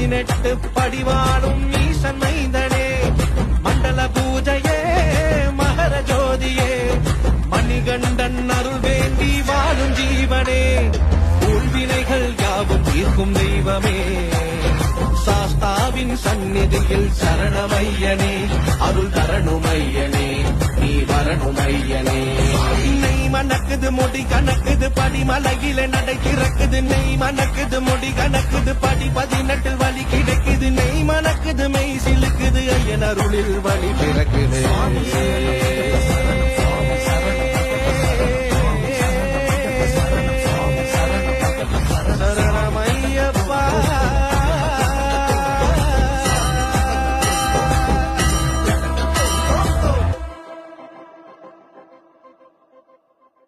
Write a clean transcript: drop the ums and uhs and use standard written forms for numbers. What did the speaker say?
18 படிவாளும் ஈசன் மைந்தனே மண்டல பூஜையே மகர ஜோதியே மணிகண்டன் அருள் வேண்டி வாழும் ஜீவனே உள்வினைகள் யாவும் தீர்க்கும் தெய்வமே சாஸ்தாவின் சந்நிதியில் சரணமையனே அருள் தரணுமையனே நீ வரணுமையனே நெய் மணக்குது முடி கணக்குது படிமலையில நடை திறக்குது நெய் மணக்குது முடி கணக்குது படி 18 வழி கிடைக்குது நெய் மணக்குது மெய் சிலுக்குது ஐயன் அருளில் வழி பிறக்குது